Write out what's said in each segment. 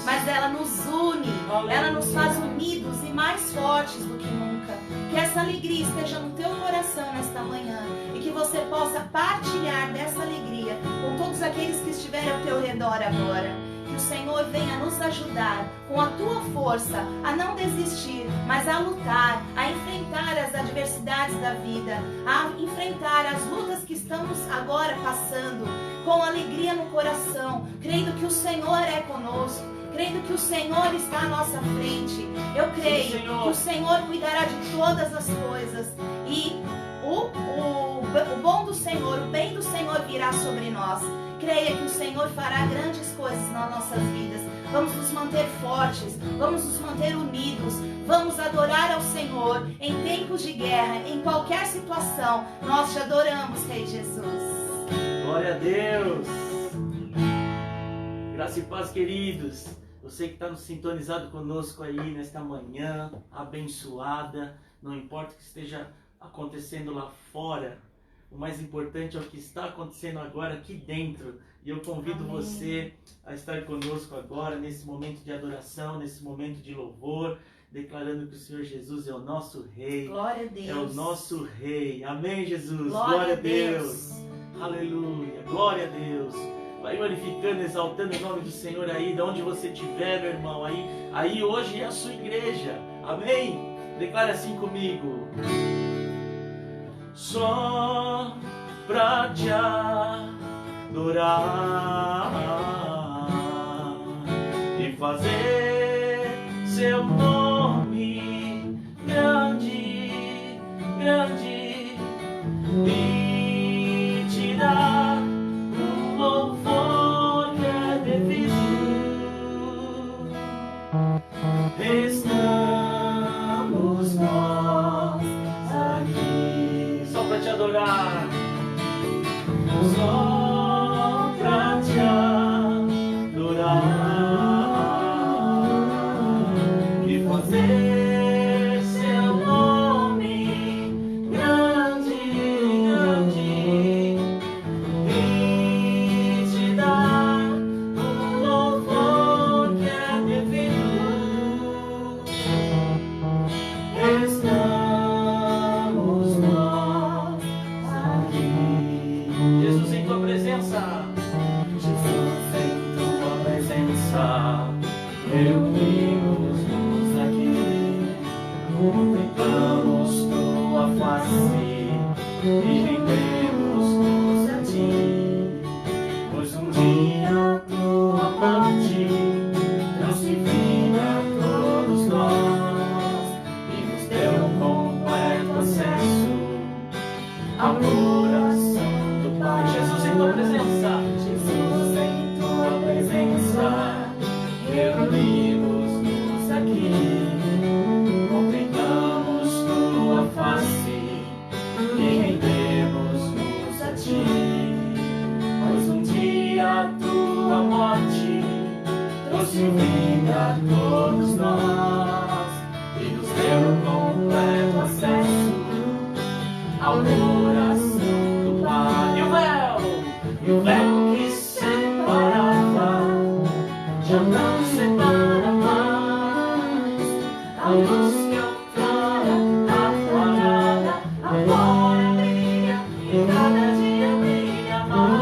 Mas ela nos une, ela nos faz unidos e mais fortes do que nunca. Que essa alegria esteja no teu coração nesta manhã e que você possa partilhar dessa alegria com todos aqueles que estiverem ao teu redor agora. Que o Senhor venha nos ajudar com a tua força a não desistir, mas a lutar, a enfrentar as adversidades da vida, a enfrentar as lutas que estamos agora passando com alegria no coração, crendo que o Senhor é conosco, crendo que o Senhor está à nossa frente. Eu creio que o Senhor cuidará de todas as coisas e o bom do Senhor, o bem do Senhor virá sobre nós. Creia que o Senhor fará grandes coisas nas nossas vidas. Vamos nos manter fortes, vamos nos manter unidos, vamos adorar ao Senhor em tempos de guerra, em qualquer situação. Nós te adoramos, Rei Jesus. Glória a Deus. Graça e paz, queridos. Você que está nos sintonizado conosco aí nesta manhã abençoada, não importa o que esteja acontecendo lá fora, o mais importante é o que está acontecendo agora aqui dentro. E eu convido você a estar conosco agora, nesse momento de adoração, nesse momento de louvor, declarando que o Senhor Jesus é o nosso Rei. Glória a Deus. É o nosso Rei. Amém, Jesus. Glória a Deus. Aleluia. Glória a Deus. Vai glorificando, exaltando o nome do Senhor aí, de onde você estiver, meu irmão. Aí hoje é a sua igreja. Amém? Declare assim comigo. Só pra te adorar e fazer seu nome grande, grande, e te dar um louvor que é devido. Estamos nós aqui só pra te adorar, só pra te adorar e fazer seu nome grande, grande, e te dar um louvor que é devido. Estamos nós aqui. Jesus, em tua presença. Jesus, em tua presença. Reunimos-nos aqui. Contemplamos tua face e rendemos-nos a ti. Pois um dia tua morte transfigura todos nós e nos deu completo acesso ao coração do Pai. Jesus, em tua presença. Jesus, em tua presença. Reunimos-nos aqui. Contemplamos tua face e rendemos-nos teu trono, a tua glória agora brilha, e cada dia brilha mais.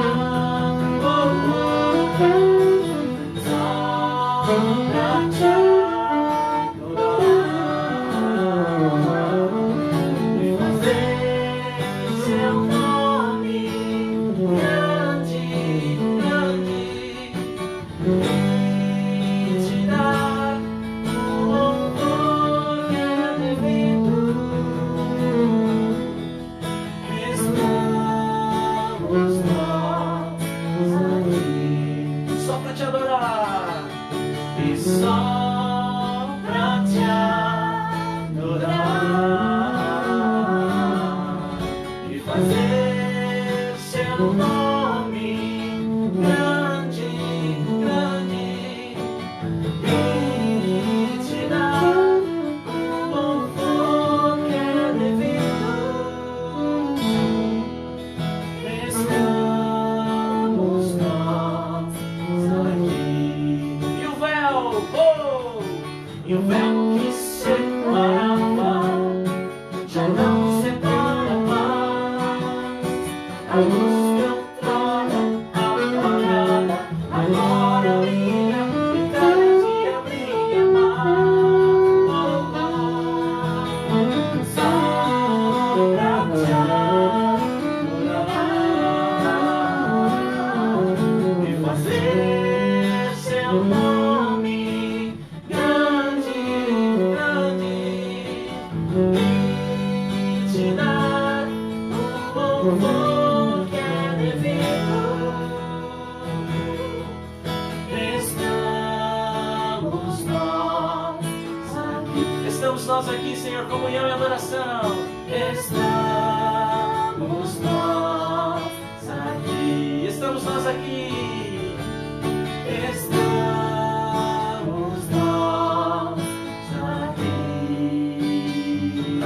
Só pra te adorar e fazer seu nome grande, grande, e te dar o louvor que é devido. Estamos nós aqui só pra te adorar e só pra te adorar e fazer seu nome grande, grande, e te dar o louvor que é devido. Estamos nós aqui. E o véu, e o véu que separava já não separa mais. A luz teu trono, apagada, agora brilha, e cada dia brilha mais. Só pra te adorar e fazer seu nome grande, grande, e te dar o louvor que é devido. Estamos nós aqui, Senhor, comunhão e adoração. Estamos nós aqui. Estamos nós aqui. Estamos nós aqui.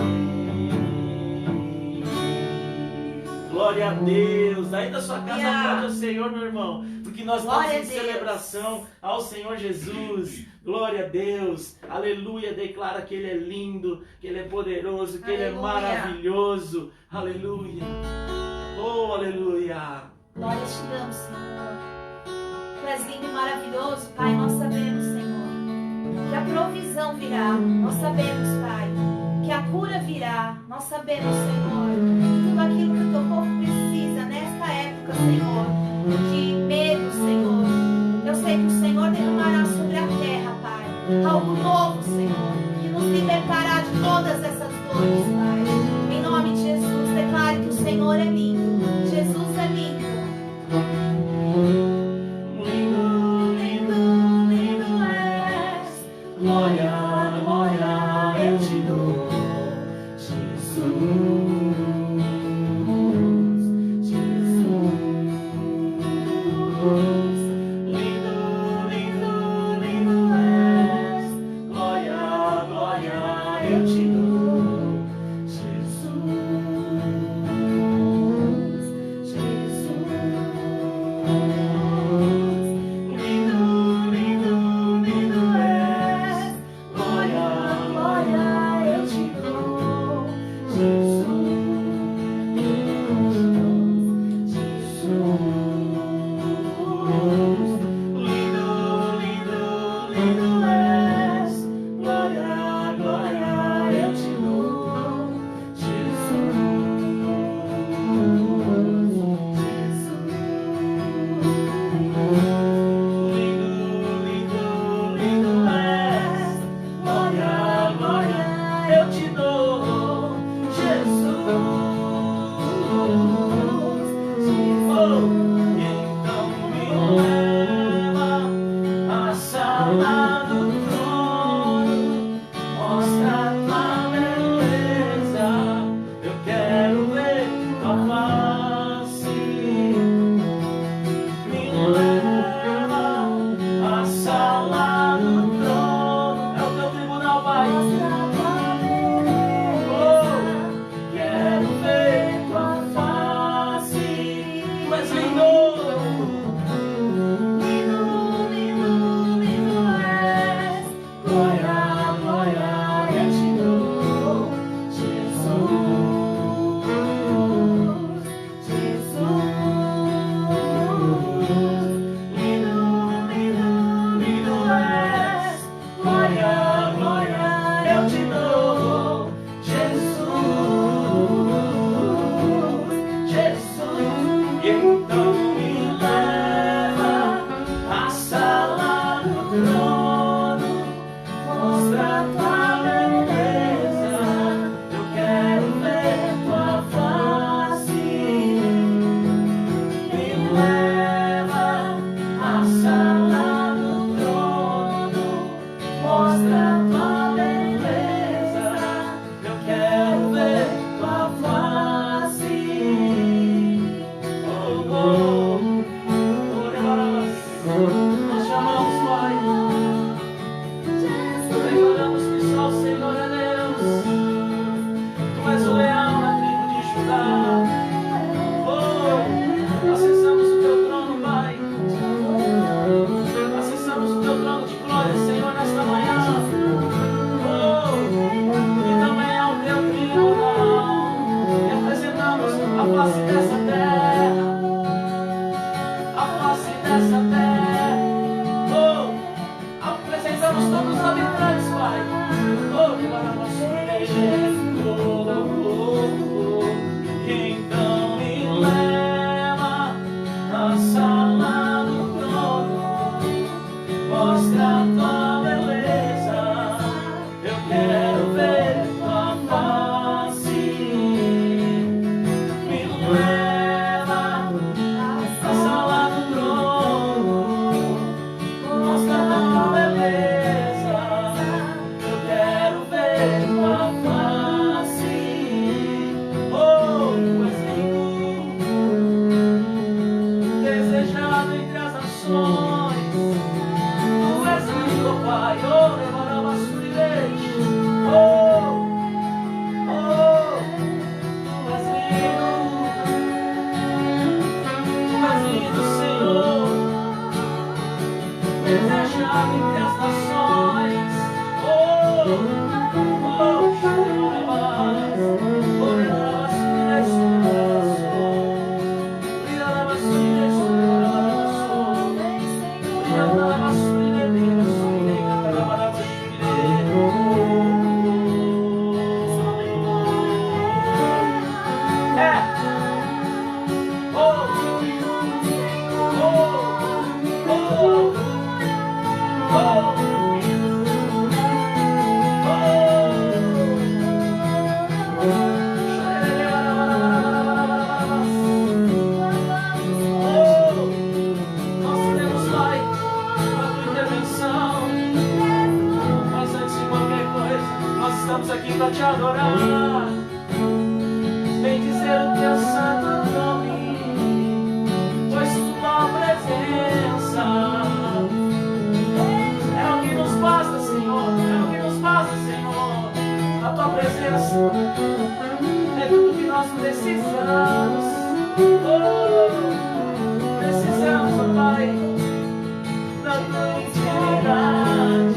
Glória a Deus. Aí da sua casa, aplaude ao Senhor, meu irmão, porque nós estamos em celebração ao Senhor Jesus. Glória a Deus, aleluia, declara que Ele é lindo, que Ele é poderoso, que Ele é maravilhoso, aleluia, oh, aleluia. Glória te damos, Senhor. Tu és lindo e maravilhoso, Pai. Nós sabemos, Senhor, que a provisão virá. Nós sabemos, Pai, que a cura virá. Nós sabemos, Senhor, que tudo aquilo que o teu povo precisa nesta época, Senhor, de medo, Senhor, eu sei que o Senhor derramará sobre a terra, Pai, algo novo, Senhor, que nos libertará de todas essas dores, Pai. Em nome de Jesus, declare que o Senhor é lindo. Jesus é lindo. Lindo, lindo, lindo és. Glória, glória, eu te dou, Jesus. adorar, bendizer o teu santo nome, pois tua presença é o que nos basta, Senhor, é o que nos basta, Senhor. A tua presença é tudo que nós precisamos. Oh, precisamos, ó Pai, da tua intimidade.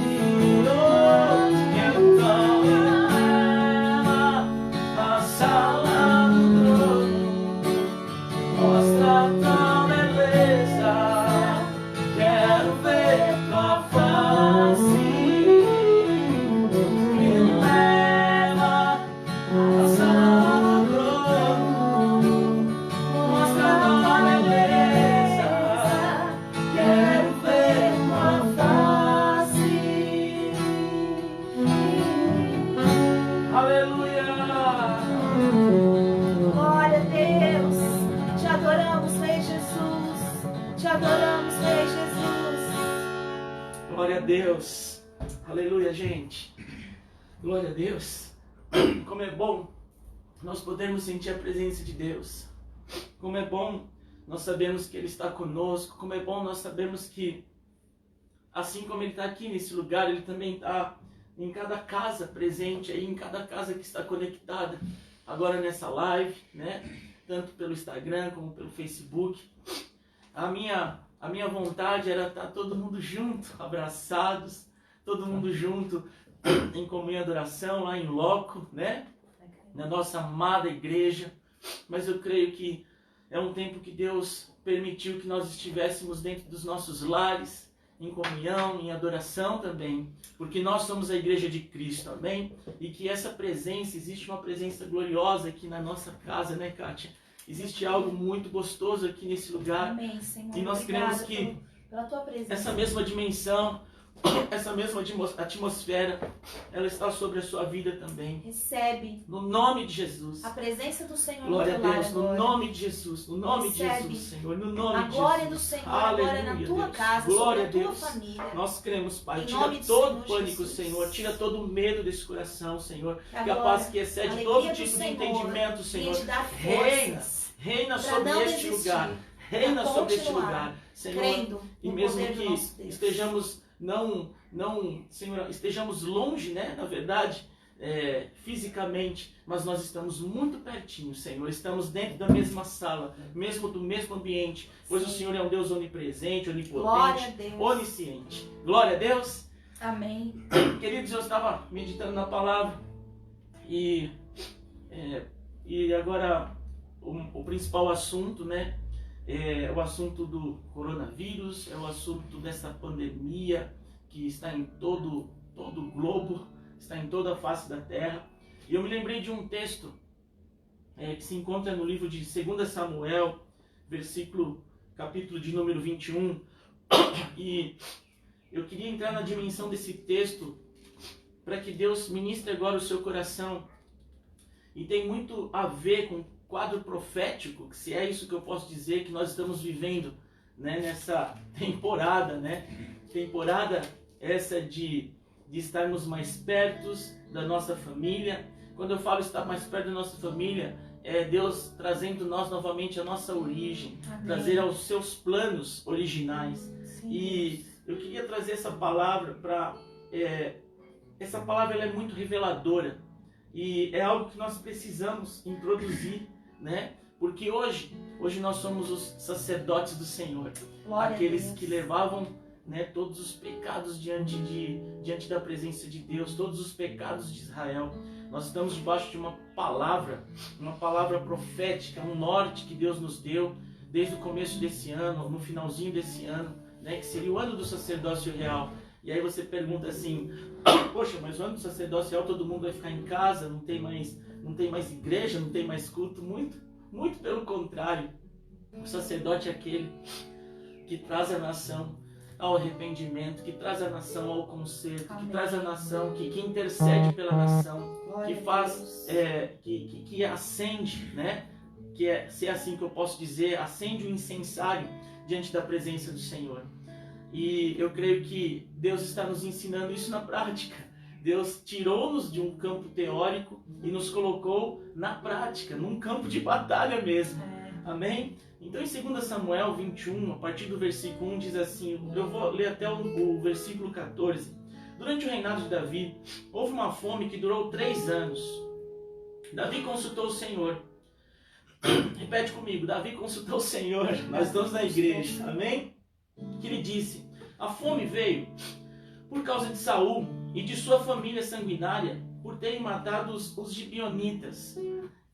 Deus, aleluia, gente, glória a Deus. Como é bom nós podermos sentir a presença de Deus, como é bom nós sabemos que Ele está conosco, como é bom nós sabemos que assim como Ele está aqui nesse lugar, Ele também está em cada casa presente aí, em cada casa que está conectada agora nessa live, né? Tanto pelo Instagram como pelo Facebook. A minha vontade era estar todo mundo junto, abraçados, todo mundo junto em comunhão e adoração, lá em loco, né? Na nossa amada igreja. Mas eu creio que é um tempo que Deus permitiu que nós estivéssemos dentro dos nossos lares, em comunhão, em adoração também, porque nós somos a igreja de Cristo, amém? E que essa presença, existe uma presença gloriosa aqui na nossa casa, né, Kátia? Existe algo muito gostoso aqui nesse lugar. Amém, Senhor. E nós queremos que pela tua presença, essa mesma dimensão, essa mesma atmosfera, ela está sobre a sua vida também. Recebe. No nome de Jesus. A presença do Senhor Glória no teu a Deus, lar no nome de Jesus, no nome de Recebe. Jesus, Senhor, no nome de Jesus. A glória do Senhor agora na tua Deus. casa, Glória sobre a tua Deus. família. Nós cremos, Pai, Em tira nome do todo o Senhor pânico, Jesus. Senhor, tira todo o medo desse coração, Senhor, Que que a paz que excede alegria todo do tipo de Senhor entendimento, venha Senhor, te dar reina, forças reina pra sobre não este desistir, lugar, reina pra sobre este continuar lugar, Senhor, crendo e no mesmo poder do que nosso Deus. estejamos Senhor, estejamos longe, né, na verdade, fisicamente, mas nós estamos muito pertinho, Senhor, estamos dentro da mesma sala, mesmo do mesmo ambiente, pois Sim. o Senhor é um Deus onipresente, Glória a onipotente, Deus. onisciente. Glória a Deus. Amém. Queridos, eu estava meditando na palavra e agora o principal assunto, né, é o assunto do coronavírus, é o assunto dessa pandemia que está em todo o globo, está em toda a face da terra. E eu me lembrei de um texto que se encontra no livro de 2 Samuel, capítulo de número 21, e eu queria entrar na dimensão desse texto para que Deus ministre agora o seu coração. E tem muito a ver com o quadro profético, se é isso que eu posso dizer, que nós estamos vivendo, né, nessa temporada, né? Temporada essa de estarmos mais perto da nossa família. Quando eu falo estar mais perto da nossa família, é Deus trazendo nós novamente a nossa origem, Amém. trazer aos seus planos originais. Sim. E eu queria trazer essa palavra para... essa palavra ela é muito reveladora e é algo que nós precisamos introduzir, né? Porque hoje nós somos os sacerdotes do Senhor, Glória aqueles a Deus. que levavam, né, todos os pecados diante da presença de Deus, todos os pecados de Israel. Nós estamos debaixo de uma palavra profética, um norte que Deus nos deu desde o começo desse ano, no finalzinho desse ano, né, que seria o ano do sacerdócio real. E aí você pergunta assim, poxa, mas o ano do sacerdócio real todo mundo vai ficar em casa, não tem mais igreja, não tem mais culto? Muito pelo contrário. O sacerdote é aquele que traz a nação ao arrependimento, que traz a nação ao conserto, Amém. que traz a nação, que intercede pela nação, Glória que a faz, Deus. que acende, né? Se é assim que eu posso dizer, acende o incensário diante da presença do Senhor. E eu creio que Deus está nos ensinando isso na prática, Deus tirou-nos de um campo teórico e nos colocou na prática, num campo de batalha mesmo. Amém? Então em 2 Samuel 21, a partir do versículo 1, diz assim, eu vou ler até o versículo 14. Durante o reinado de Davi, houve uma fome que durou 3 anos. Davi consultou o Senhor. Repete comigo, Davi consultou o Senhor. Nós estamos na igreja, amém? Que ele disse, a fome veio por causa de Saul e de sua família sanguinária, por terem matado os gibeonitas.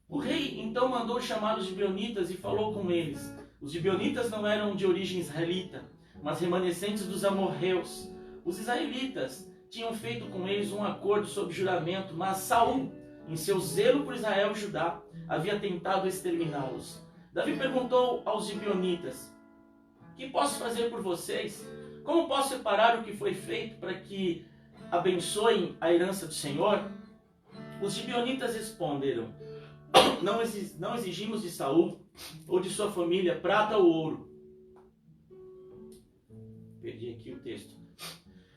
O rei então mandou chamar os gibeonitas e falou com eles. Os gibeonitas não eram de origem israelita, mas remanescentes dos amorreus. Os israelitas tinham feito com eles um acordo sob juramento, mas Saul, em seu zelo por Israel e Judá, havia tentado exterminá-los. Davi perguntou aos gibeonitas, que posso fazer por vocês? Como posso separar o que foi feito para que abençoem a herança do Senhor? Os gibeonitas responderam, não exigimos de Saul ou de sua família prata ou ouro. Perdi aqui o texto.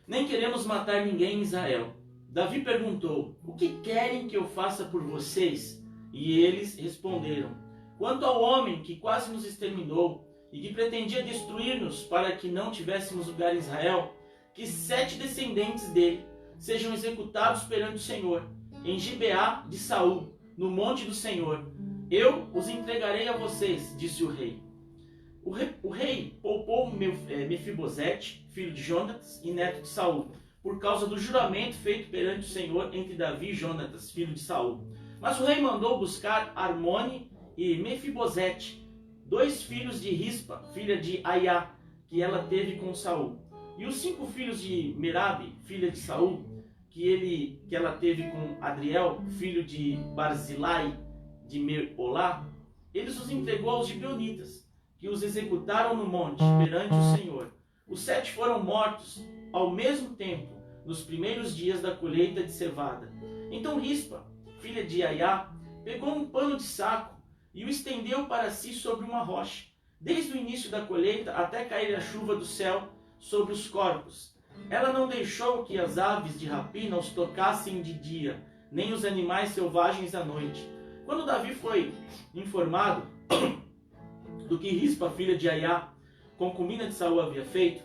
Nem queremos matar ninguém em Israel. Davi perguntou, o que querem que eu faça por vocês? E eles responderam, quanto ao homem que quase nos exterminou e que pretendia destruir-nos para que não tivéssemos lugar em Israel, que 7 descendentes dele sejam executados perante o Senhor, em Gibeá de Saul, no monte do Senhor. Eu os entregarei a vocês, disse o rei. O rei poupou Mefibosete, filho de Jonatas e neto de Saul, por causa do juramento feito perante o Senhor entre Davi e Jonatas, filho de Saul. Mas o rei mandou buscar Armone e Mefibosete, 2 filhos de Rispa, filha de Aiá, que ela teve com Saul. E os 5 filhos de Merabe, filha de Saul, que ela teve com Adriel, filho de Barzilai, de Meolá, eles os entregou aos gibeonitas, que os executaram no monte, perante o Senhor. Os 7 foram mortos ao mesmo tempo, nos primeiros dias da colheita de cevada. Então Rispa, filha de Aiá, pegou um pano de saco e o estendeu para si sobre uma rocha, desde o início da colheita até cair a chuva do céu sobre os corpos. Ela não deixou que as aves de rapina os tocassem de dia, nem os animais selvagens à noite. Quando Davi foi informado do que Rispa, filha de Aiá, concubina de Saul, havia feito,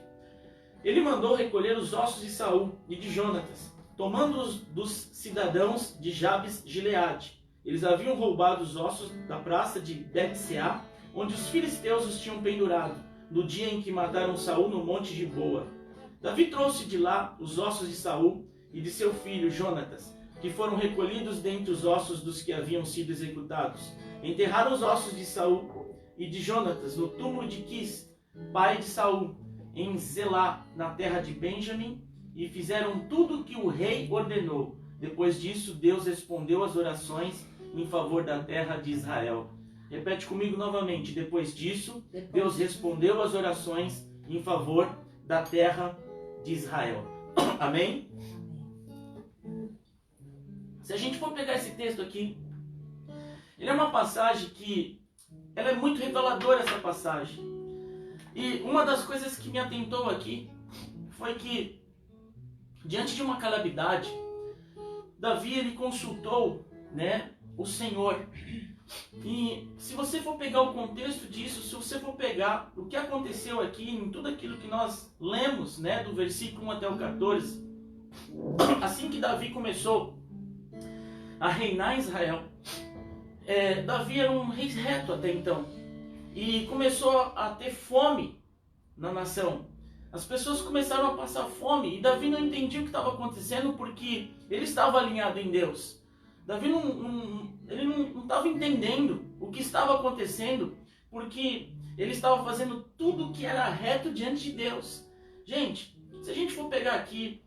ele mandou recolher os ossos de Saul e de Jonatas, tomando-os dos cidadãos de Jabes Gileade. Eles haviam roubado os ossos da praça de Bet-seá, onde os filisteus os tinham pendurado, no dia em que mataram Saul no monte de Boa. Davi trouxe de lá os ossos de Saul e de seu filho Jonatas, que foram recolhidos dentre os ossos dos que haviam sido executados. Enterraram os ossos de Saul e de Jonatas no túmulo de Quis, pai de Saul, em Zelá, na terra de Benjamim, e fizeram tudo o que o rei ordenou. Depois disso, Deus respondeu às orações em favor da terra de Israel. Repete comigo novamente. Depois disso, Deus respondeu às orações em favor da terra de Israel. Amém? Se a gente for pegar esse texto aqui, ele é uma passagem que ela é muito reveladora, essa passagem. E uma das coisas que me atentou aqui foi que, diante de uma calamidade, Davi ele consultou, o Senhor. E se você for pegar o contexto disso, se você for pegar o que aconteceu aqui, em tudo aquilo que nós lemos, do versículo 1 até o 14, assim que Davi começou a reinar em Israel, Davi era um rei reto até então, e começou a ter fome na nação. As pessoas começaram a passar fome, e Davi não entendia o que estava acontecendo, porque ele estava alinhado em Deus. Davi não estava entendendo o que estava acontecendo, porque ele estava fazendo tudo o que era reto diante de Deus. Gente, se a gente for pegar aqui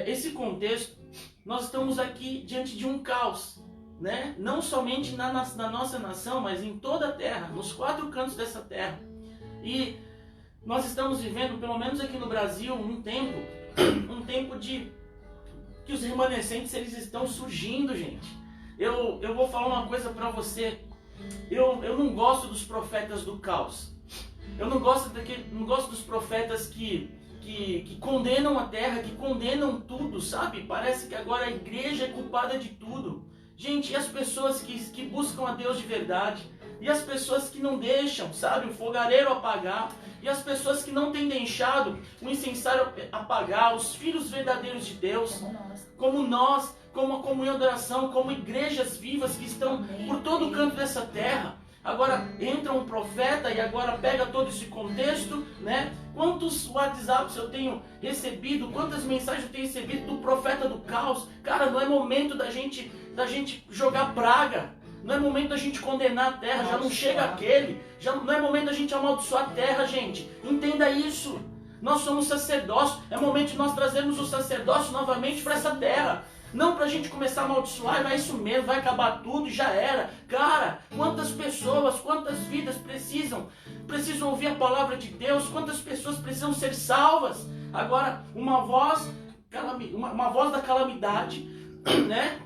esse contexto, nós estamos aqui diante de um caos, não somente na nossa nação, mas em toda a terra, nos 4 cantos dessa terra. E nós estamos vivendo, pelo menos aqui no Brasil, um tempo de que os remanescentes eles estão surgindo, gente. Eu vou falar uma coisa para você. Eu não gosto dos profetas do caos. Eu não gosto dos profetas que que condenam a terra, que condenam tudo, sabe? Parece que agora a igreja é culpada de tudo. Gente, e as pessoas que buscam a Deus de verdade? E as pessoas que não deixam, sabe, o fogareiro apagar? E as pessoas que não têm deixado o incensário apagar? Os filhos verdadeiros de Deus, como nós, como a comunhão de oração, como igrejas vivas que estão por todo o canto dessa terra. Agora entra um profeta e agora pega todo esse contexto, né? Quantos WhatsApps eu tenho recebido, quantas mensagens eu tenho recebido do profeta do caos? Cara, não é momento da gente jogar praga. Não é momento da gente condenar a terra, já não chega aquele. Já não é momento da gente amaldiçoar a terra, gente. Entenda isso. Nós somos sacerdócio. É momento de nós trazermos o sacerdócio novamente para essa terra. Não para a gente começar a amaldiçoar, vai isso mesmo, vai acabar tudo e já era. Cara, quantas pessoas, quantas vidas precisam ouvir a palavra de Deus? Quantas pessoas precisam ser salvas? Agora, uma voz da calamidade, né?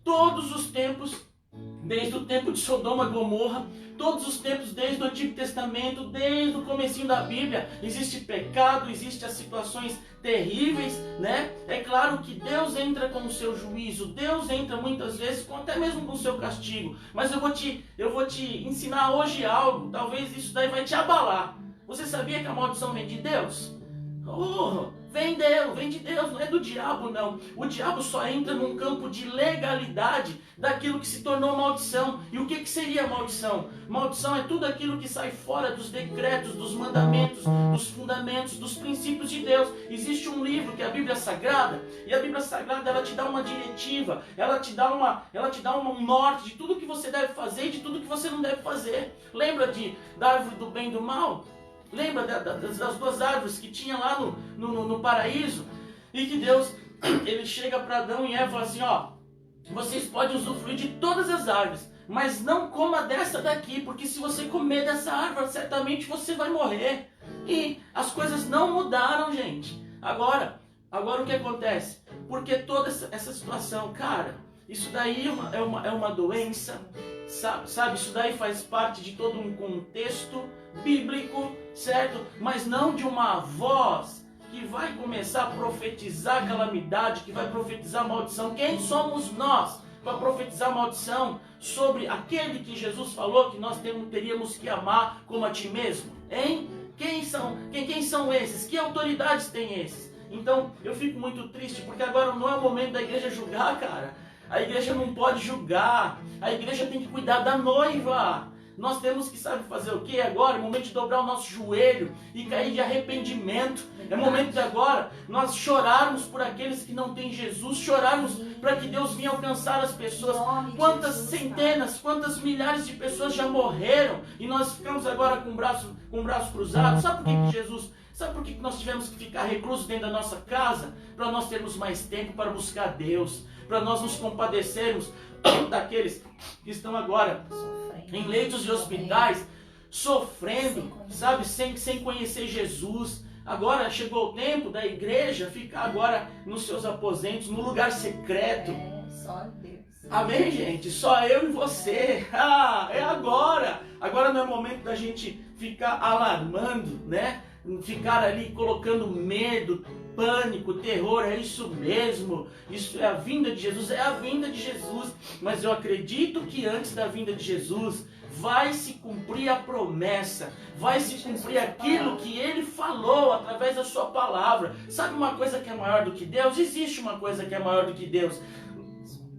Todos os tempos, desde o tempo de Sodoma e Gomorra, todos os tempos, desde o Antigo Testamento, desde o comecinho da Bíblia, existe pecado, existe as situações terríveis, né? É claro que Deus entra com o seu juízo, Deus entra muitas vezes até mesmo com o seu castigo, mas eu vou te ensinar hoje algo, talvez isso daí vai te abalar. Você sabia que a maldição vem de Deus? Vem de Deus, não é do diabo não. O diabo só entra num campo de legalidade daquilo que se tornou maldição. E o que seria maldição? Maldição é tudo aquilo que sai fora dos decretos, dos mandamentos, dos fundamentos, dos princípios de Deus. Existe um livro que é a Bíblia Sagrada, e a Bíblia Sagrada ela te dá uma diretiva, ela te dá um norte de tudo que você deve fazer e de tudo que você não deve fazer. Lembra da árvore do bem e do mal? Lembra das duas árvores que tinha lá no paraíso? E que Deus, ele chega para Adão e Eva e fala assim, ó, vocês podem usufruir de todas as árvores, mas não coma dessa daqui, porque se você comer dessa árvore, certamente você vai morrer. E as coisas não mudaram, gente. Agora o que acontece? Porque toda essa situação, cara, isso daí é uma doença, sabe? Isso daí faz parte de todo um contexto bíblico, certo? Mas não de uma voz que vai começar a profetizar calamidade, que vai profetizar maldição. Quem somos nós para profetizar maldição sobre aquele que Jesus falou que nós teríamos que amar como a ti mesmo? Hein? Quem são esses? Que autoridades têm esses? Então eu fico muito triste porque agora não é o momento da igreja julgar, cara. A igreja não pode julgar. A igreja tem que cuidar da noiva. Nós temos que, sabe, fazer o que agora? É momento de dobrar o nosso joelho e cair de arrependimento. É momento de agora nós chorarmos por aqueles que não têm Jesus, chorarmos para que Deus venha alcançar as pessoas. Quantas centenas, quantas milhares de pessoas já morreram e nós ficamos agora com o braço cruzado? Sabe por que nós tivemos que ficar reclusos dentro da nossa casa? Para nós termos mais tempo para buscar Deus, para nós nos compadecermos daqueles que estão agora em leitos de hospitais, sofrendo, sabe, sem conhecer Jesus. Agora chegou o tempo da igreja ficar agora nos seus aposentos, no lugar secreto. Só Deus. Amém, gente? Só eu e você. É agora. Agora não é momento da gente ficar alarmando, né? Ficar ali colocando medo, pânico, terror. É isso mesmo. Isso é a vinda de Jesus. É a vinda de Jesus. Mas eu acredito que antes da vinda de Jesus vai se cumprir a promessa, vai se cumprir aquilo que Ele falou através da sua palavra. Sabe uma coisa que é maior do que Deus? Existe uma coisa que é maior do que Deus.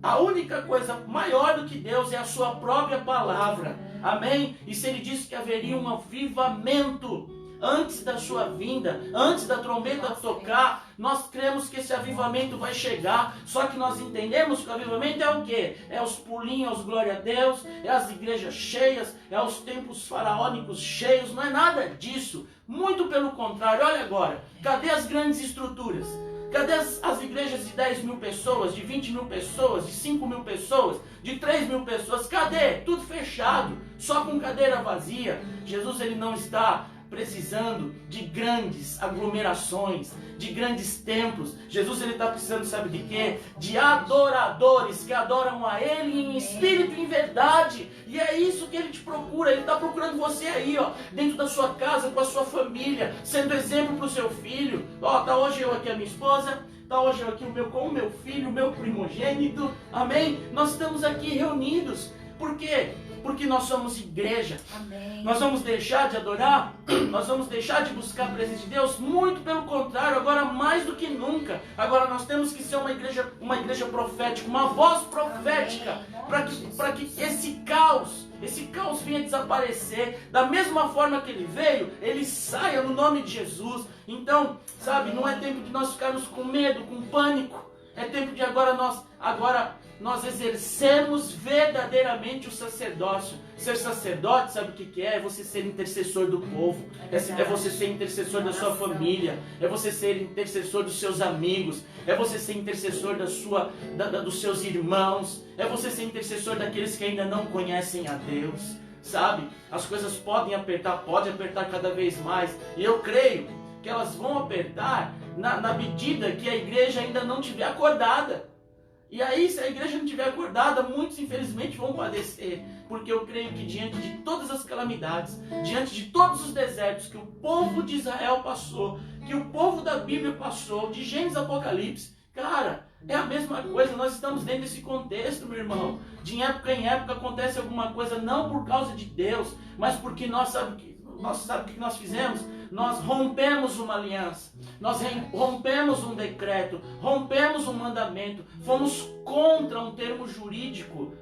A única coisa maior do que Deus é a sua própria palavra. Amém? E se Ele disse que haveria um avivamento antes da sua vinda, antes da trombeta tocar, nós cremos que esse avivamento vai chegar. Só que nós entendemos que o avivamento é o quê? É os pulinhos, glória a Deus, é as igrejas cheias, é os templos faraônicos cheios. Não é nada disso, muito pelo contrário. Olha agora, cadê as grandes estruturas? Cadê as igrejas de 10 mil pessoas, de 20 mil pessoas, de 5 mil pessoas, de 3 mil pessoas? Cadê? Tudo fechado, só com cadeira vazia. Jesus, ele não está precisando de grandes aglomerações, de grandes templos. Jesus ele está precisando, sabe de quê? De adoradores que adoram a Ele em espírito e em verdade. E é isso que Ele te procura. Ele está procurando você aí, ó, dentro da sua casa, com a sua família, sendo exemplo para o seu filho. Ó, tá hoje eu aqui, a minha esposa, tá hoje eu aqui com o meu filho, o meu primogênito. Amém? Nós estamos aqui reunidos. Por quê? Porque nós somos igreja. Amém. Nós vamos deixar de adorar? Nós vamos deixar de buscar a presença de Deus? Muito pelo contrário, agora mais do que nunca. Agora nós temos que ser uma igreja profética, uma voz profética, para que esse caos venha desaparecer. Da mesma forma que ele veio, ele saia no nome de Jesus. Então, sabe, não é tempo de nós ficarmos com medo, com pânico. É tempo de agora nós exercermos verdadeiramente o sacerdócio. Ser sacerdote, sabe o que é? É você ser intercessor do povo. É você ser intercessor da sua família. É você ser intercessor dos seus amigos. É você ser intercessor dos seus irmãos. É você ser intercessor daqueles que ainda não conhecem a Deus. Sabe? As coisas podem apertar, pode apertar cada vez mais. E eu creio que elas vão apertar na medida que a igreja ainda não estiver acordada. E aí, se a igreja não estiver acordada, muitos infelizmente vão padecer. Porque eu creio que diante de todas as calamidades, diante de todos os desertos que o povo de Israel passou, que o povo da Bíblia passou, de Gênesis a Apocalipse, cara, é a mesma coisa. Nós estamos dentro desse contexto, meu irmão. De época em época acontece alguma coisa, não por causa de Deus, mas porque nós sabemos o que nós fizemos? Nós rompemos uma aliança, nós rompemos um decreto, rompemos um mandamento, fomos contra um termo jurídico.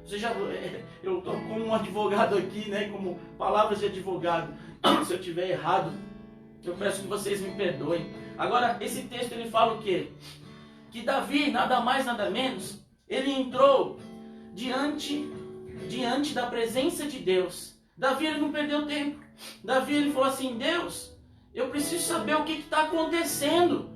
Eu estou como um advogado aqui, né, como palavras de advogado. Se eu estiver errado, eu peço que vocês me perdoem. Agora, esse texto ele fala o quê? Que Davi, nada mais nada menos, ele entrou diante da presença de Deus. Davi ele não perdeu tempo. Davi ele falou assim: Deus, eu preciso saber o que está acontecendo.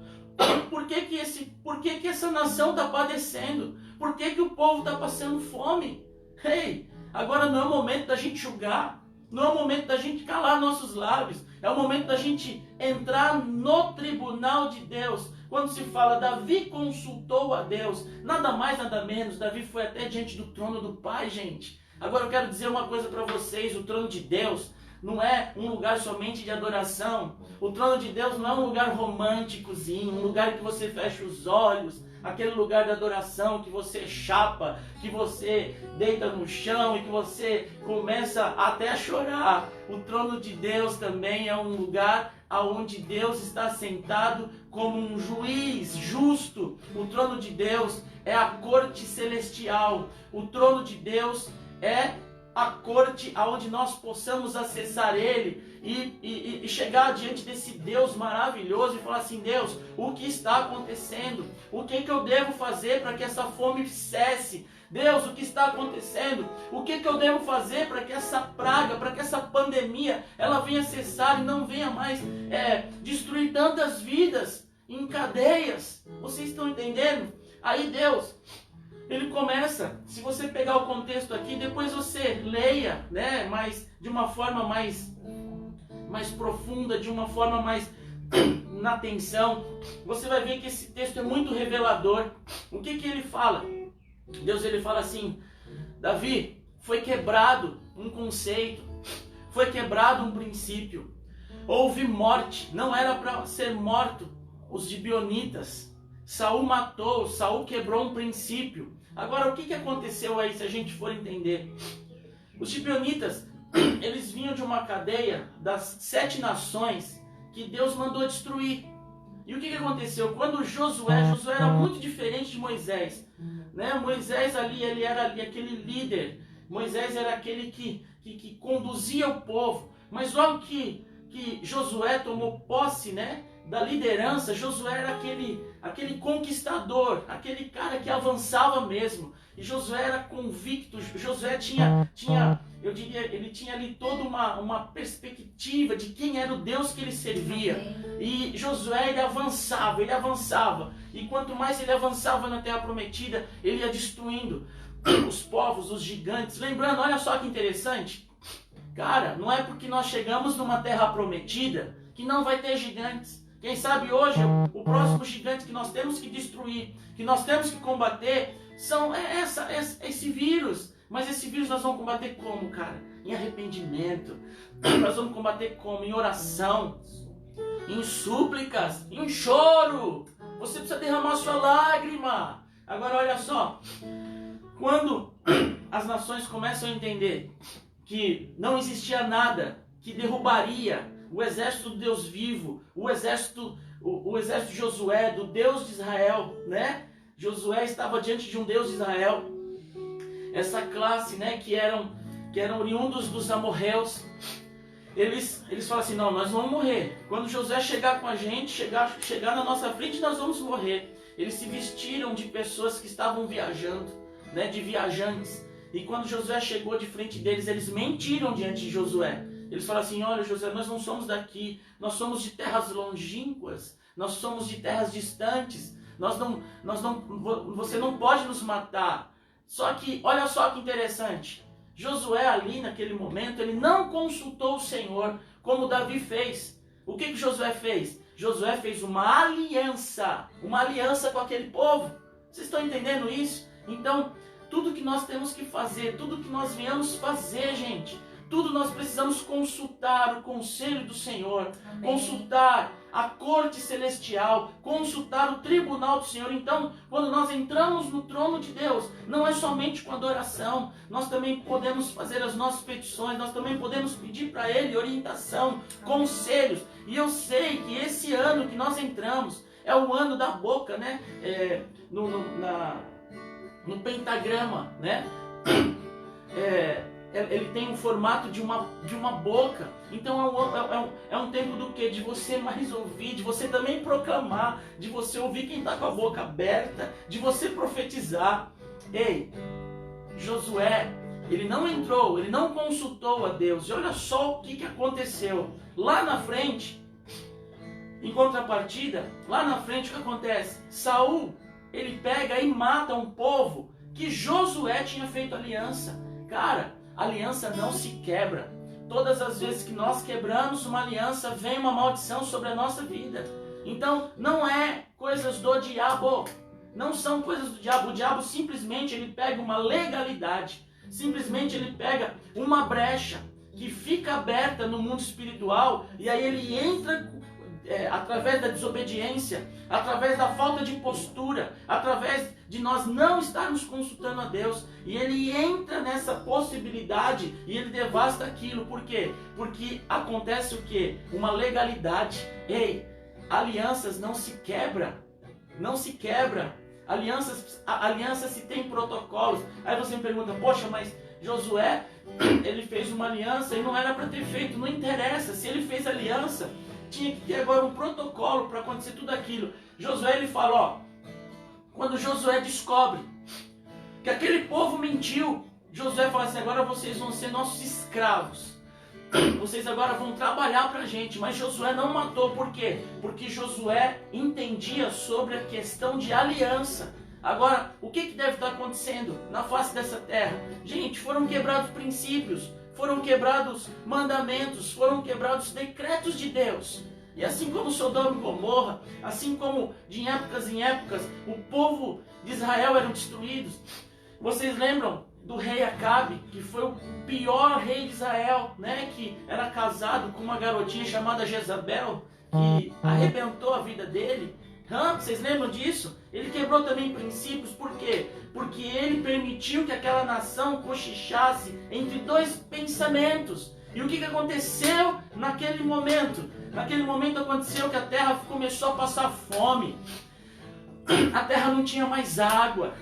Por que essa nação está padecendo? Por que o povo está passando fome? Ei, agora não é o momento da gente julgar. Não é o momento da gente calar nossos lábios. É o momento da gente entrar no tribunal de Deus. Quando se fala, Davi consultou a Deus. Nada mais, nada menos. Davi foi até diante do trono do Pai, gente. Agora eu quero dizer uma coisa para vocês. O trono de Deus não é um lugar somente de adoração. O trono de Deus não é um lugar românticozinho, um lugar que você fecha os olhos, aquele lugar de adoração que você chapa, que você deita no chão e que você começa até a chorar. O trono de Deus também é um lugar onde Deus está sentado como um juiz justo. O trono de Deus é a corte celestial. O trono de Deus é a corte aonde nós possamos acessar Ele e chegar diante desse Deus maravilhoso e falar assim: Deus, o que está acontecendo? O que eu devo fazer para que essa fome cesse? Deus, o que está acontecendo? O que eu devo fazer para que essa praga, para que essa pandemia, ela venha cessar e não venha mais destruir tantas vidas em cadeias? Vocês estão entendendo? Aí Deus, ele começa, se você pegar o contexto aqui, depois você leia, né, mas de uma forma mais profunda, de uma forma mais na atenção, você vai ver que esse texto é muito revelador. O que ele fala? Deus ele fala assim: Davi, foi quebrado um conceito, foi quebrado um princípio, houve morte, não era para ser morto os gibeonitas. Saul matou, Saul quebrou um princípio. Agora, o que aconteceu aí, se a gente for entender? Os gibeonitas, eles vinham de uma cadeia das 7 nações que Deus mandou destruir. E o que aconteceu? Quando Josué era muito diferente de Moisés, né? Moisés ali, ele era ali aquele líder. Moisés era aquele que conduzia o povo. Mas logo que Josué tomou posse, né, da liderança, Josué era aquele conquistador, aquele cara que avançava mesmo. E Josué era convicto, Josué tinha, eu diria, ele tinha ali toda uma perspectiva de quem era o Deus que ele servia. E Josué, ele avançava. E quanto mais ele avançava na Terra Prometida, ele ia destruindo os povos, os gigantes. Lembrando, olha só que interessante, Cara, não é porque nós chegamos numa terra prometida que não vai ter gigantes. Quem sabe hoje o próximo gigante que nós temos que destruir, que nós temos que combater, esse vírus. Mas esse vírus nós vamos combater como, cara? Em arrependimento. Nós vamos combater como? Em oração, em súplicas, em choro. Você precisa derramar sua lágrima. Agora olha só, quando as nações começam a entender que não existia nada que derrubaria o exército do Deus vivo, o exército de Josué, do Deus de Israel, né? Josué estava diante de um Deus de Israel. Essa classe, né, que eram oriundos dos amorreus, eles falam assim, não, nós vamos morrer. Quando Josué chegar com a gente, chegar na nossa frente, nós vamos morrer. Eles se vestiram de pessoas que estavam viajando, né, de viajantes. E quando Josué chegou de frente deles, eles mentiram diante de Josué. Eles falaram assim, olha Josué, nós não somos daqui, nós somos de terras longínquas, nós somos de terras distantes, você não pode nos matar. Só que, olha só que interessante, Josué ali naquele momento, ele não consultou o Senhor como Davi fez. O que Josué fez? Josué fez uma aliança com aquele povo. Vocês estão entendendo isso? Então, tudo que nós temos que fazer, tudo que nós viemos fazer, gente, tudo nós precisamos consultar o conselho do Senhor, amém, consultar a corte celestial, consultar o tribunal do Senhor. Então, quando nós entramos no trono de Deus, não é somente com adoração, nós também podemos fazer as nossas petições, nós também podemos pedir para Ele orientação, conselhos. E eu sei que esse ano que nós entramos é o ano da boca, né? No pentagrama, né? Ele tem um formato de uma boca. Então é um tempo do quê? De você mais ouvir, de você também proclamar, de você ouvir quem está com a boca aberta, de você profetizar. Ei, Josué, ele não entrou, ele não consultou a Deus. E olha só o que aconteceu. Lá na frente, em contrapartida, lá na frente o que acontece? Saul, ele pega e mata um povo que Josué tinha feito aliança. Cara, aliança não se quebra. Todas as vezes que nós quebramos uma aliança, vem uma maldição sobre a nossa vida. Então, não é coisas do diabo. Não são coisas do diabo. O diabo simplesmente ele pega uma legalidade. Simplesmente ele pega uma brecha que fica aberta no mundo espiritual. E aí ele entra através da desobediência, através da falta de postura, através de nós não estarmos consultando a Deus, e ele entra nessa possibilidade e ele devasta aquilo. Por quê? Porque acontece o quê? Uma legalidade. Ei, alianças não se quebra, não se quebra. Aliança se tem protocolos. Aí você me pergunta, poxa, mas Josué, ele fez uma aliança e não era para ter feito. Não interessa, se ele fez aliança, tinha que ter agora um protocolo para acontecer tudo aquilo. Josué, ele fala, ó, quando Josué descobre que aquele povo mentiu, Josué fala assim, agora vocês vão ser nossos escravos. Vocês agora vão trabalhar para a gente. Mas Josué não matou, por quê? Porque Josué entendia sobre a questão de aliança. Agora, o que deve estar acontecendo na face dessa terra? Gente, foram quebrados princípios, foram quebrados mandamentos, foram quebrados decretos de Deus. E assim como Sodoma e Gomorra, assim como de épocas em épocas, o povo de Israel eram destruídos. Vocês lembram do rei Acabe, que foi o pior rei de Israel, né? Que era casado com uma garotinha chamada Jezabel, que arrebentou a vida dele. Vocês lembram disso? Ele quebrou também princípios, por quê? Porque ele permitiu que aquela nação cochichasse entre dois pensamentos. E o que aconteceu naquele momento? Naquele momento aconteceu que a terra começou a passar fome. A terra não tinha mais água.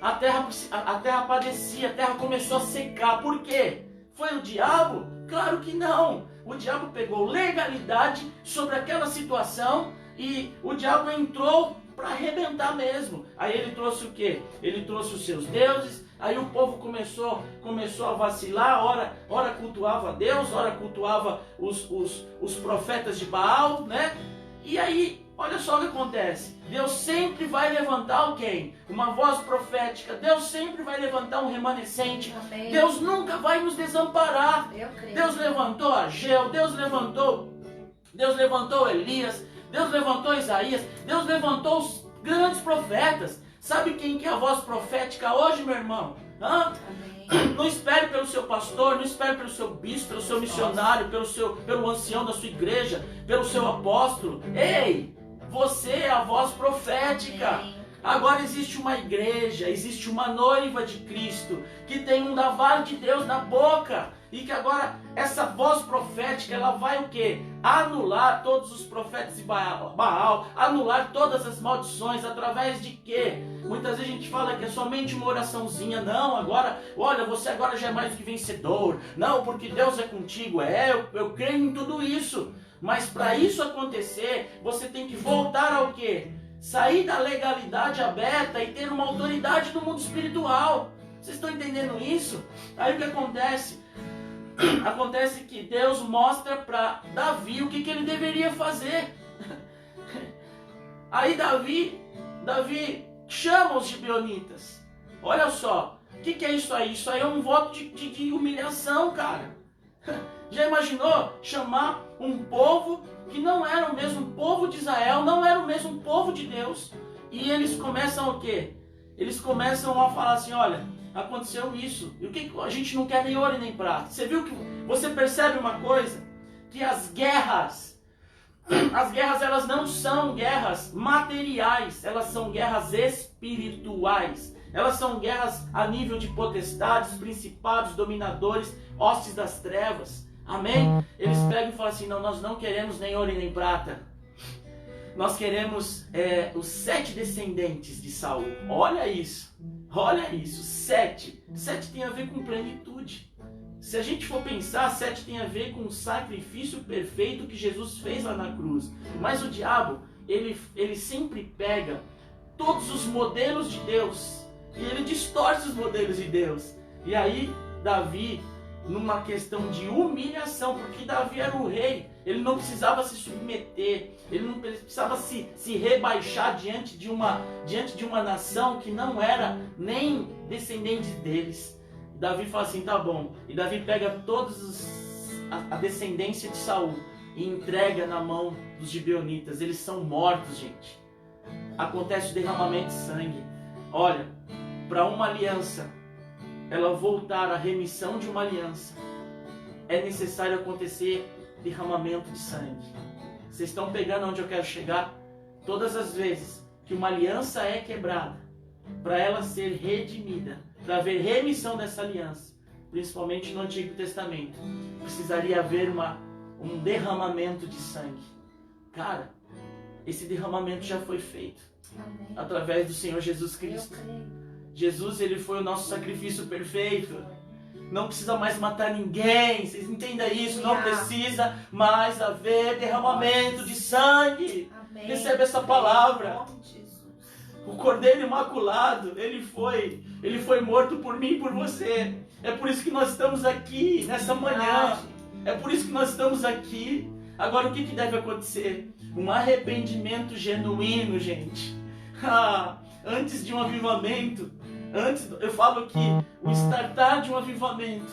A terra padecia, a terra começou a secar. Por quê? Foi o diabo? Claro que não. O diabo pegou legalidade sobre aquela situação e o diabo entrou para arrebentar mesmo. Aí ele trouxe o quê? Ele trouxe os seus deuses. Aí o povo começou a vacilar, ora cultuava a Deus, ora cultuava os profetas de Baal, né? E aí olha só o que acontece. Deus sempre vai levantar alguém, uma voz profética. Deus sempre vai levantar um remanescente. Amém. Deus nunca vai nos desamparar. Eu creio. Deus levantou Ageu, Deus levantou Elias, Deus levantou Isaías, Deus levantou os grandes profetas. Sabe quem que é a voz profética hoje, meu irmão? Hã? Amém. Não espere pelo seu pastor, não espere pelo seu bispo, pelo seu missionário, pelo ancião da sua igreja, pelo seu apóstolo. Ei, você é a voz profética. Amém. Agora existe uma igreja, existe uma noiva de Cristo que tem um navalho de Deus na boca. E que agora essa voz profética, ela vai o quê? Anular todos os profetas de Baal, anular todas as maldições, através de quê? Muitas vezes a gente fala que é somente uma oraçãozinha. Não, agora, olha, você agora já é mais do que vencedor. Não, porque Deus é contigo. Eu creio em tudo isso. Mas para isso acontecer, você tem que voltar ao quê? Sair da legalidade aberta e ter uma autoridade no mundo espiritual. Vocês estão entendendo isso? Aí o que acontece? Acontece que Deus mostra para Davi o que ele deveria fazer. Aí Davi chama os gibeonitas. Olha só, o que é isso aí? Isso aí é um voto de humilhação, cara. Já imaginou chamar um povo que não era o mesmo povo de Israel, não era o mesmo povo de Deus, e eles começam o quê? Eles começam a falar assim, olha, aconteceu isso, e o que a gente não quer nem ouro nem prata. Você viu que você percebe uma coisa? Que as guerras elas não são guerras materiais, elas são guerras espirituais. Elas são guerras a nível de potestades, principados, dominadores, hostes das trevas. Amém? Eles pegam e falam assim, não, nós não queremos nem ouro e nem prata. Nós queremos os 7 descendentes de Saul. Olha isso. 7. 7 tem a ver com plenitude. Se a gente for pensar, 7 tem a ver com o sacrifício perfeito que Jesus fez lá na cruz. Mas o diabo, ele sempre pega todos os modelos de Deus e ele distorce os modelos de Deus. E aí, Davi, numa questão de humilhação, porque Davi era o rei, ele não precisava se submeter, ele não precisava se rebaixar diante de uma nação que não era nem descendente deles. Davi fala assim, tá bom. E Davi pega a descendência de Saul e entrega na mão dos gibeonitas. Eles são mortos, gente. Acontece o derramamento de sangue. Olha, para uma aliança ela voltar à remissão de uma aliança, é necessário acontecer derramamento de sangue. Vocês estão pegando onde eu quero chegar? Todas as vezes que uma aliança é quebrada, para ela ser redimida, para haver remissão dessa aliança, principalmente no Antigo Testamento, precisaria haver um derramamento de sangue. Cara, esse derramamento já foi feito. Amém. Através do Senhor Jesus Cristo. Jesus, ele foi o nosso sacrifício perfeito. Não precisa mais matar ninguém. Vocês entendam isso? Não precisa mais haver derramamento de sangue. Amém. Recebe essa palavra. Em nome de Jesus. O Cordeiro Imaculado, ele foi morto por mim e por você. É por isso que nós estamos aqui nessa manhã. É por isso que nós estamos aqui. Agora, o que deve acontecer? Um arrependimento genuíno, gente. Antes de um avivamento, eu falo que o startar de um avivamento,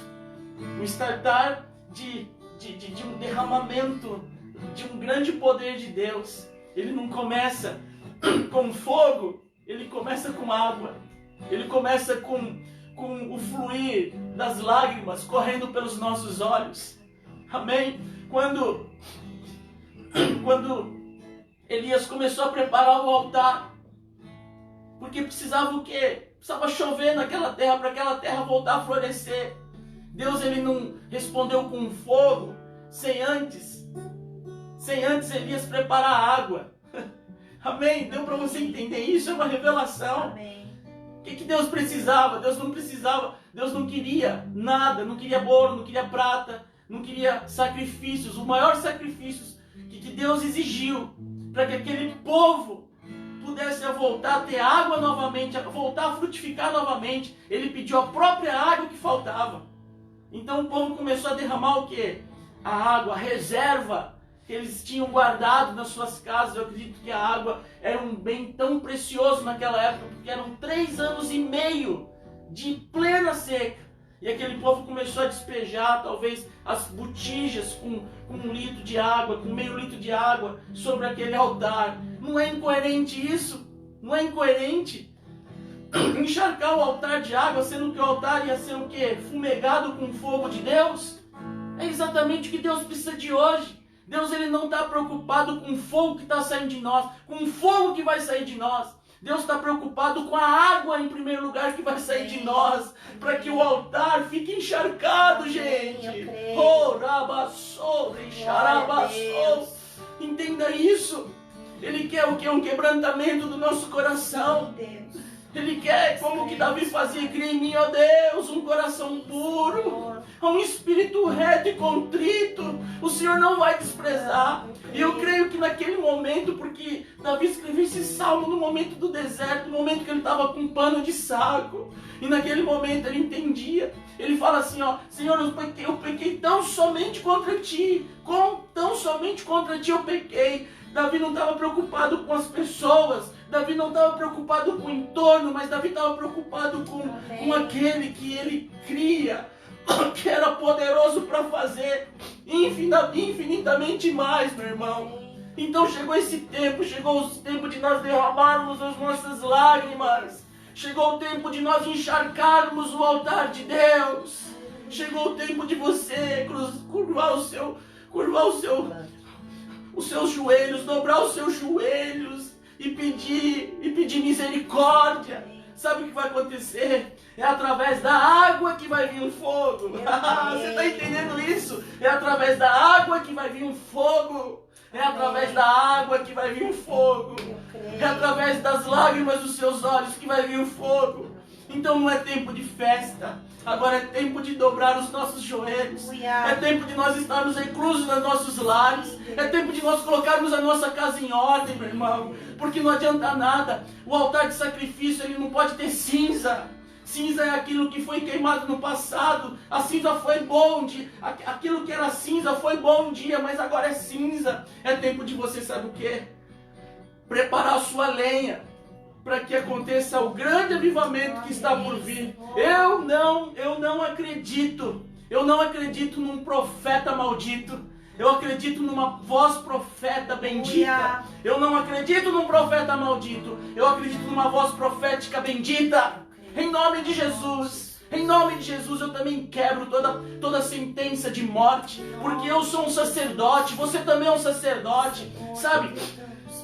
o startar de um derramamento, de um grande poder de Deus, ele não começa com fogo, ele começa com água, ele começa com o fluir das lágrimas correndo pelos nossos olhos. Amém? Quando Elias começou a preparar o altar, porque precisava o quê? Precisava chover naquela terra para aquela terra voltar a florescer. Deus, ele não respondeu com fogo sem antes Elias preparar a água. Amém? Deu para você entender isso? É uma revelação. Amém. O que Deus precisava? Deus não precisava, Deus não queria nada, não queria ouro, não queria prata, não queria sacrifícios. O maior sacrifício que Deus exigiu para que aquele povo pudesse voltar a ter água novamente, a voltar a frutificar novamente. Ele pediu a própria água que faltava. Então o povo começou a derramar o quê? A água, a reserva. que eles tinham guardado nas suas casas. Eu acredito que a água era um bem tão precioso naquela época, porque eram 3 anos e meio de plena seca. E aquele povo começou a despejar, talvez, as botijas com 1 litro de água, com meio litro de água sobre aquele altar. Não é incoerente isso? Não é incoerente? Encharcar o altar de água, sendo que o altar ia ser o quê? Fumegado com o fogo de Deus? É exatamente o que Deus precisa de hoje. Deus, ele não está preocupado com o fogo que está saindo de nós, com o fogo que vai sair de nós. Deus está preocupado com a água, em primeiro lugar, que vai sair de nós, para que o altar fique encharcado, gente. Oh, rabassou, xarabassou. Entenda isso. Ele quer o quê? Um quebrantamento do nosso coração. Ele quer, como que Davi fazia, cria em mim, ó Deus, um coração puro, um espírito reto e contrito. O Senhor não vai desprezar. E eu creio que naquele momento, porque Davi escreveu esse salmo no momento do deserto, no momento que ele estava com um pano de saco, e naquele momento ele entendia. Ele fala assim, ó, Senhor, eu pequei tão somente contra ti, tão somente contra ti eu pequei. Davi não estava preocupado com as pessoas, Davi não estava preocupado com o entorno, mas Davi estava preocupado com aquele que ele cria, que era poderoso para fazer infinitamente mais, meu irmão. Então chegou o tempo de nós derramarmos as nossas lágrimas, chegou o tempo de nós encharcarmos o altar de Deus, chegou o tempo de você curvar os seus joelhos, dobrar os seus joelhos e pedir misericórdia. Sabe o que vai acontecer? É através da água que vai vir um fogo. Você está entendendo isso? É através da água que vai vir um fogo. É através da água que vai vir um fogo. É através das lágrimas dos seus olhos que vai vir um fogo. Então não é tempo de festa. Agora é tempo de dobrar os nossos joelhos. É tempo de nós estarmos reclusos nos nossos lares. É tempo de nós colocarmos a nossa casa em ordem, meu irmão. Porque não adianta nada. O altar de sacrifício, ele não pode ter cinza. Cinza é aquilo que foi queimado no passado. A cinza foi bom, aquilo que era cinza foi bom um dia, mas agora é cinza. É tempo de você, sabe o quê? Preparar a sua lenha, para que aconteça o grande avivamento que está por vir. Eu não acredito num profeta maldito. Eu acredito numa voz profeta bendita. Eu não acredito num profeta maldito. Eu acredito numa voz profética bendita. Em nome de Jesus. Em nome de Jesus, eu também quebro toda sentença de morte, porque eu sou um sacerdote, você também é um sacerdote, sabe?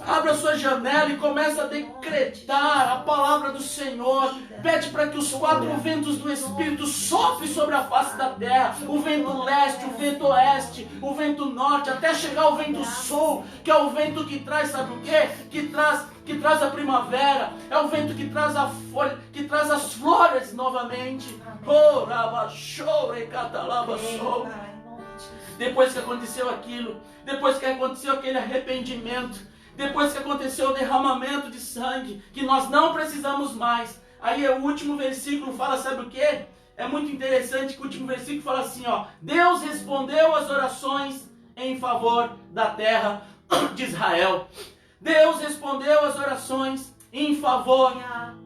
Abra sua janela e começa a decretar a palavra do Senhor. Pede para que os 4 ventos do Espírito soprem sobre a face da terra. O vento leste, o vento oeste, o vento norte, até chegar ao vento sul, que é o vento que traz, sabe o quê? Que traz a primavera. É o vento que traz a folha, que traz as flores novamente. Depois que aconteceu aquilo, depois que aconteceu aquele arrependimento, depois que aconteceu o derramamento de sangue, que nós não precisamos mais. Aí o último versículo fala, sabe o quê? É muito interessante que o último versículo fala assim, ó. Deus respondeu às orações em favor da terra de Israel. Deus respondeu às orações em favor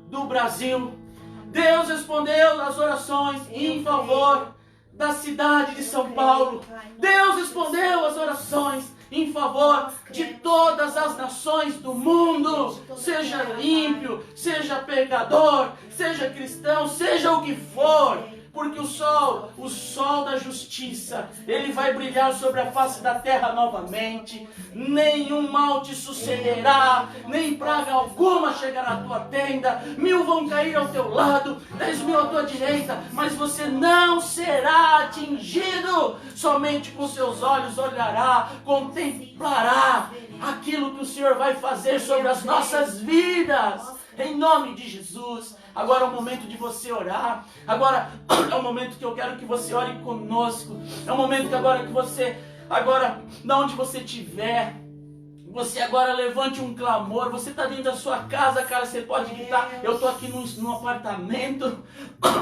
do Brasil. Deus respondeu às orações em favor da cidade de São Paulo. Deus respondeu às orações em favor de todas as nações do mundo, seja ímpio, seja pecador, seja cristão, seja o que for, porque o sol da justiça, ele vai brilhar sobre a face da terra novamente. Nenhum mal te sucederá, nem praga alguma chegará à tua tenda. 1000 vão cair ao teu lado, 10.000 à tua direita, mas você não será atingido. Somente com seus olhos olhará, contemplará aquilo que o Senhor vai fazer sobre as nossas vidas. Em nome de Jesus. Agora é o momento de você orar. Agora é o momento que eu quero que você ore conosco. É o momento que agora, de onde você estiver, você agora levante um clamor. Você está dentro da sua casa, cara, você pode gritar. Eu estou aqui num apartamento,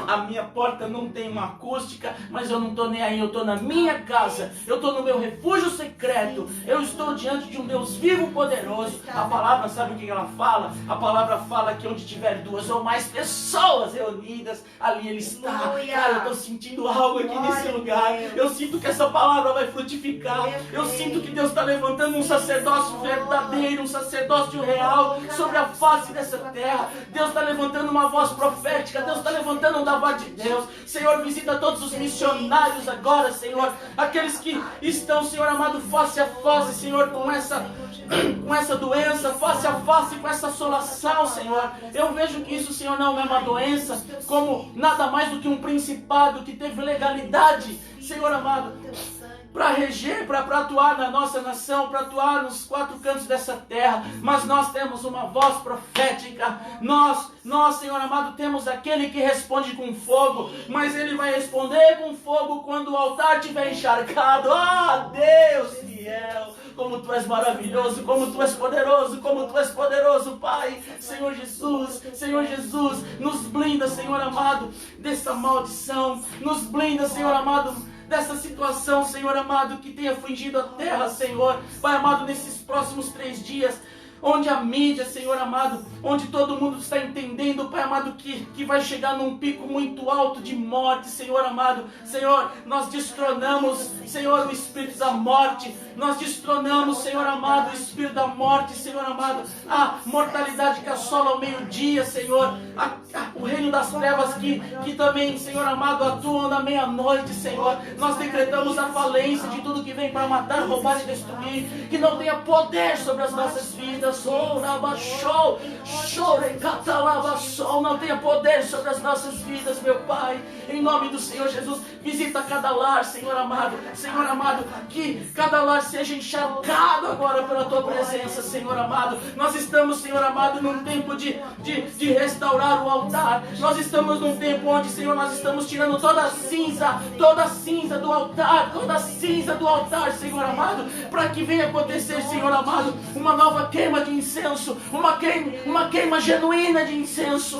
a minha porta não tem uma acústica, mas eu não estou nem aí, eu estou na minha casa, eu estou no meu refúgio secreto, eu estou diante de um Deus vivo, poderoso. A palavra, sabe o que ela fala? A palavra fala que onde tiver 2 ou mais pessoas reunidas, ali Ele está. Cara, eu estou sentindo algo aqui nesse lugar. Eu sinto que essa palavra vai frutificar. Eu sinto que Deus está levantando um sacerdócio verdadeiro, um sacerdócio real sobre a face dessa terra. Deus está levantando uma voz profética. Deus está levantando um da voz de Deus. Senhor, visita todos os missionários agora, Senhor. Aqueles que estão, Senhor amado, face a face, Senhor, com essa doença, face a face com essa assolação, Senhor. Eu vejo que isso, Senhor, não é uma doença, como nada mais do que um principado que teve legalidade, Senhor amado, para reger, para atuar na nossa nação, para atuar nos 4 cantos dessa terra. Mas nós temos uma voz profética. Nós, Senhor amado, temos aquele que responde com fogo, mas ele vai responder com fogo quando o altar estiver encharcado. Ah, Deus fiel, como Tu és maravilhoso, como Tu és poderoso, como Tu és poderoso, Pai. Senhor Jesus, nos blinda, Senhor amado, dessa maldição. Nos blinda, Senhor amado, dessa situação, Senhor amado, que tem afligido a terra, Senhor. Pai amado, nesses próximos 3 dias, onde a mídia, Senhor amado, onde todo mundo está entendendo, Pai amado, que vai chegar num pico muito alto de morte, Senhor amado. Senhor, nós destronamos, Senhor, o espírito da morte. Nós destronamos, Senhor amado, o espírito da morte, Senhor amado. A mortalidade que assola ao meio-dia, Senhor. O reino das trevas que também, Senhor amado, atuam na meia-noite, Senhor. Nós decretamos a falência de tudo que vem para matar, roubar e destruir, que não tenha poder sobre as nossas vidas. Não tenha poder sobre as nossas vidas, meu Pai. Em nome do Senhor Jesus, visita cada lar, Senhor amado. Senhor amado, que cada lar seja encharcado agora pela Tua presença, Senhor amado. Nós estamos, Senhor amado, num tempo de restaurar o altar. Nós estamos num tempo onde, Senhor, nós estamos tirando toda a cinza do altar, toda a cinza do altar, Senhor amado, para que venha acontecer, Senhor amado, uma nova queima de incenso, uma queima genuína de incenso.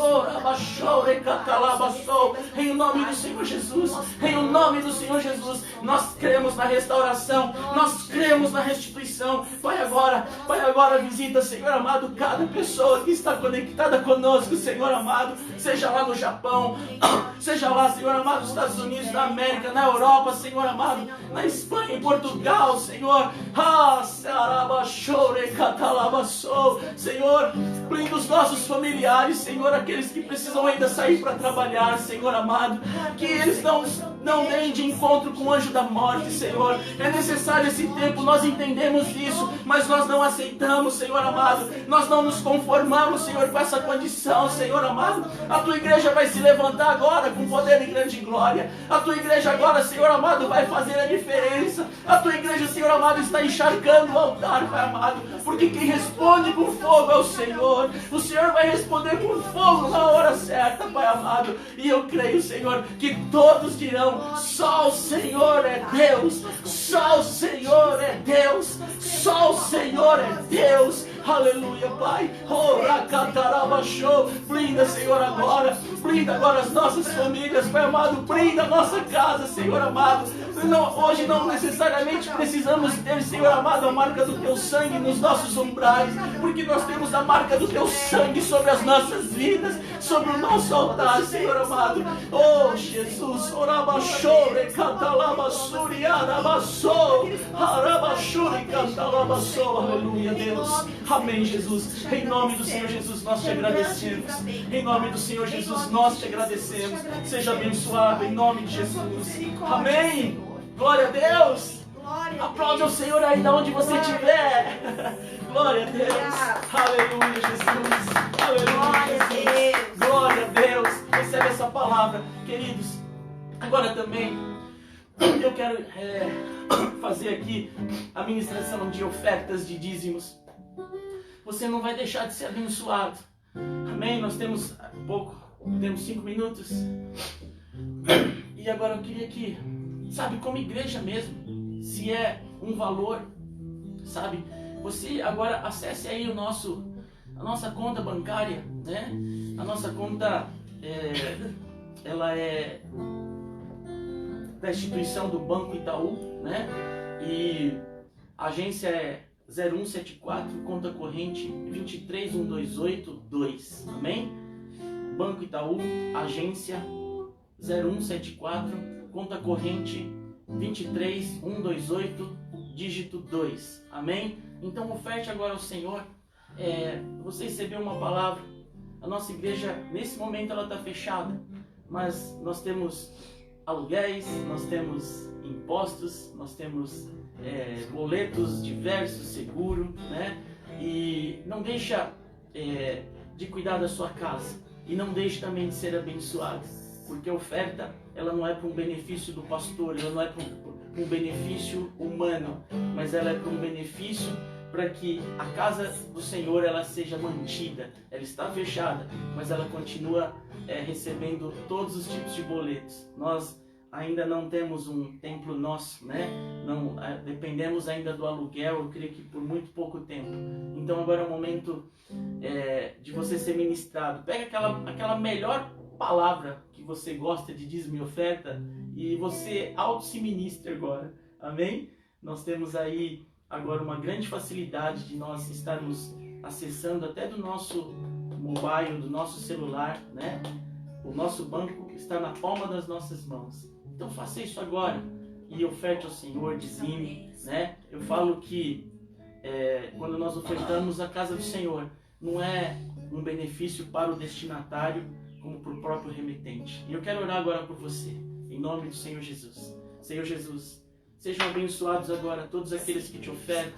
Em nome do Senhor Jesus, em nome do Senhor Jesus, nós cremos na restauração, nós cremos na restituição. Pai, agora visita, Senhor amado, cada pessoa que está conectada conosco, Senhor amado, seja lá no Japão, seja lá, Senhor amado, nos Estados Unidos da América, na Europa, Senhor amado, na Espanha, em Portugal, Senhor. Senhor, blinda os nossos familiares, Senhor, aqueles que precisam ainda sair para trabalhar, Senhor amado, que eles não deem de encontro com o anjo da morte, Senhor. É necessário esse tempo, nós entendemos isso, mas nós não aceitamos, Senhor amado. Nós não nos conformamos, Senhor, com essa condição, Senhor amado. A Tua igreja vai se levantar agora com poder e grande glória. A Tua igreja agora, Senhor amado, vai fazer a diferença. A Tua igreja, Senhor amado, está encharcando o altar, Pai amado, porque quem responde com fogo é o Senhor. O Senhor vai responder com fogo na hora certa, Pai amado. E eu creio, Senhor, que todos dirão: só o Senhor é Deus, só o Senhor é Deus, só o Senhor é Deus. Aleluia, Pai. Blinda, Senhor, agora. Blinda agora as nossas famílias, Pai amado. Blinda a nossa casa, Senhor amado. Hoje não necessariamente precisamos ter, Senhor amado, a marca do Teu sangue nos nossos umbrais, porque nós temos a marca do Teu sangue sobre as nossas vidas, sobre o nosso altar, Senhor amado. Oh, Jesus. Aleluia, Deus. Amém, Jesus. Em nome do Senhor Jesus, nós Te agradecemos. Em nome do Senhor Jesus, nós Te agradecemos. Seja abençoado em nome de Jesus. Amém. Glória a Deus. Aplaude ao Senhor aí de onde você estiver. Glória a Deus. Aleluia, Jesus. Aleluia, Jesus. Glória a Deus. Recebe essa palavra, queridos. Agora também eu quero fazer aqui a ministração de ofertas de dízimos. Você não vai deixar de ser abençoado. Amém? Nós temos temos 5 minutos. E agora eu queria que, sabe, como igreja mesmo, se é um valor, sabe, você agora acesse aí a nossa conta bancária, né? A nossa conta, ela é da instituição do Banco Itaú, né? E a agência é 0174, conta corrente 23128-2, amém? Banco Itaú, agência 0174, conta corrente 23128, dígito 2, amém? Então oferte agora ao Senhor. Você recebeu uma palavra. A nossa igreja, nesse momento, ela está fechada, mas nós temos aluguéis, nós temos impostos, nós temos boletos diversos, seguro, né? E não deixa de cuidar da sua casa, e não deixe também de ser abençoado, porque a oferta, ela não é para um benefício do pastor, ela não é para um benefício humano, mas ela é para um benefício para que a casa do Senhor ela seja mantida. Ela está fechada, mas ela continua recebendo todos os tipos de boletos. Nós ainda não temos um templo nosso, né? Não, dependemos ainda do aluguel, eu creio que por muito pouco tempo. Então agora é o momento de você ser ministrado. Pega aquela melhor palavra que você gosta de dízimo e oferta e você auto-se ministra agora. Amém? Nós temos aí agora uma grande facilidade de nós estarmos acessando até do nosso mobile, do nosso celular, né? O nosso banco está na palma das nossas mãos. Então faça isso agora e oferte ao Senhor, dizime, né? Eu falo que quando nós ofertamos a casa do Senhor, não é um benefício para o destinatário, como para o próprio remetente. E eu quero orar agora por você, em nome do Senhor Jesus. Senhor Jesus, sejam abençoados agora todos aqueles que te ofertam,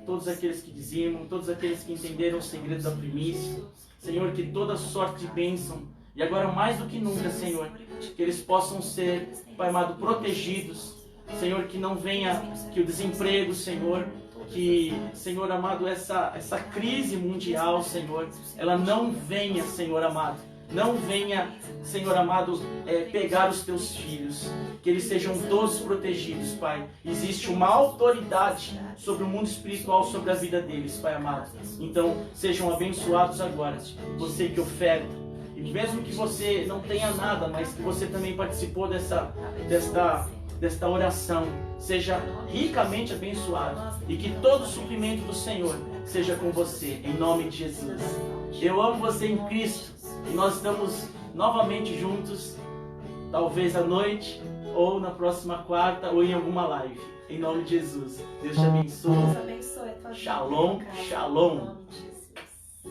todos aqueles que dizimam, todos aqueles que entenderam o segredo da primícia. Senhor, que toda sorte de bênção, e agora mais do que nunca, Senhor, que eles possam ser, Pai amado, protegidos. Senhor, que não venha, que o desemprego, Senhor, que, Senhor amado, essa crise mundial, Senhor, ela não venha, Senhor amado, não venha, Senhor amado, pegar os teus filhos, que eles sejam todos protegidos, Pai. Existe uma autoridade sobre o mundo espiritual, sobre a vida deles, Pai amado. Então, sejam abençoados agora, você que oferta, e mesmo que você não tenha nada, mas que você também participou desta oração, seja ricamente abençoado, e que todo o suprimento do Senhor seja com você, em nome de Jesus. Eu amo você em Cristo, e nós estamos novamente juntos, talvez à noite, ou na próxima quarta, ou em alguma live. Em nome de Jesus. Deus te abençoe. Deus abençoe a tua vida. Shalom, shalom.